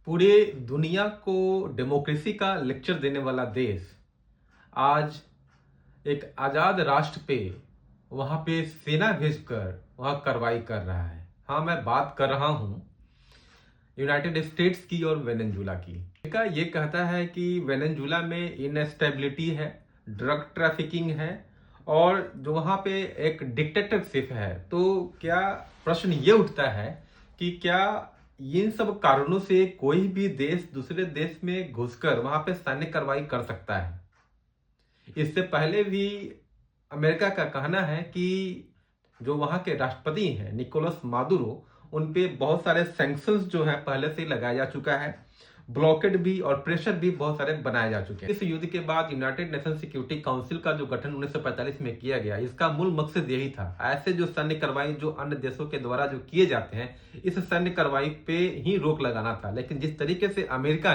पूरे दुनिया को डेमोक्रेसी का लेक्चर देने वाला देश आज एक आज़ाद राष्ट्र पे वहाँ पे सेना भेजकर वहाँ कार्रवाई कर रहा है। हाँ, मैं बात कर रहा हूँ यूनाइटेड स्टेट्स की और वेनेजुला की। अमेरिका ये कहता है कि वेनेजुला में इनस्टेबिलिटी है, ड्रग ट्रैफिकिंग है और जो वहाँ पे एक डिक्टेटरशिप है। तो क्या प्रश्न ये उठता है कि क्या इन सब कारणों से कोई भी देश दूसरे देश में घुसकर वहाँ पे सैन्य कार्रवाई कर सकता है? इससे पहले भी अमेरिका का कहना है कि जो वहाँ के राष्ट्रपति हैं निकोलस मादुरो, उन पे बहुत सारे सैंक्शंस जो है पहले से ही लगाया जा चुका है। ब्लॉकेड भी और प्रेशर भी बहुत सारे बनाए जा चुके हैं। इस युद्ध के बाद यूनाइटेड नेशन सिक्योरिटी काउंसिल का जो गठन 1945 में किया गया, इसका मूल मकसद यही था, ऐसे जो सैन्य कार्रवाई जो अन्य देशों के द्वारा जो किए जाते हैं, इस सैन्य कार्रवाई पे ही रोक लगाना था। लेकिन जिस तरीके से अमेरिका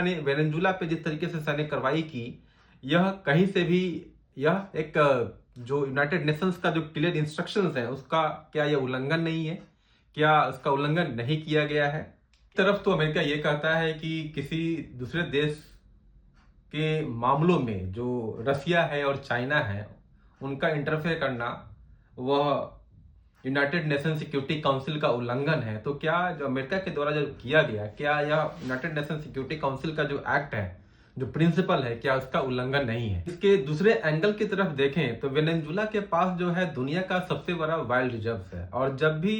ने वेनेजुला पे जिस तरीके से सैन्य कार्रवाई की, यह कहीं से भी यह एक जो यूनाइटेड नेशंस का जो क्लियर इंस्ट्रक्शंस है उसका क्या यह उल्लंघन नहीं है? क्या उसका उल्लंघन नहीं किया गया है? एक तरफ तो अमेरिका ये कहता है कि किसी दूसरे देश के मामलों में जो रसिया है और चाइना है उनका इंटरफेयर करना वह यूनाइटेड नेशन सिक्योरिटी काउंसिल का उल्लंघन है। तो क्या जो अमेरिका के द्वारा जो किया गया, क्या यह यूनाइटेड नेशन सिक्योरिटी काउंसिल का जो एक्ट है, जो प्रिंसिपल है, क्या उसका उल्लंघन नहीं है? इसके दूसरे एंगल की तरफ देखें तो वेनेजुला के पास जो है दुनिया का सबसे बड़ा वाइल्ड रिजर्व है। और जब भी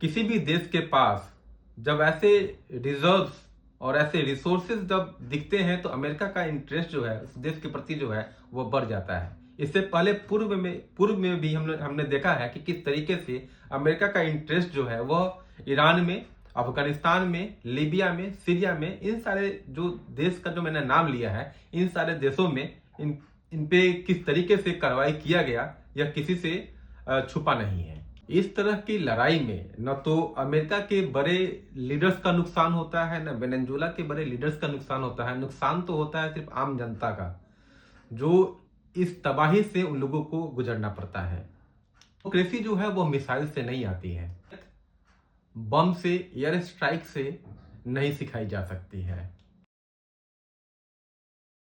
किसी भी देश के पास जब ऐसे रिजर्व्स और ऐसे रिसोर्सेज जब दिखते हैं तो अमेरिका का इंटरेस्ट जो है उस देश के प्रति जो है वो बढ़ जाता है। इससे पहले पूर्व में भी हमने देखा है कि किस तरीके से अमेरिका का इंटरेस्ट जो है वह ईरान में, अफगानिस्तान में, लीबिया में, सीरिया में, इन सारे जो देश का जो मैंने नाम लिया है, इन सारे देशों में इन पे किस तरीके से कार्रवाई किया गया यह किसी से छुपा नहीं है। इस तरह की लड़ाई में न तो अमेरिका के बड़े लीडर्स का नुकसान होता है, न वेनेजुला के बड़े लीडर्स का नुकसान होता है। नुकसान तो होता है सिर्फ आम जनता का, जो इस तबाही से उन लोगों को गुजरना पड़ता है। डेमोक्रेसी जो है वो मिसाइल से नहीं आती है, बम से, एयर स्ट्राइक से नहीं सिखाई जा सकती है।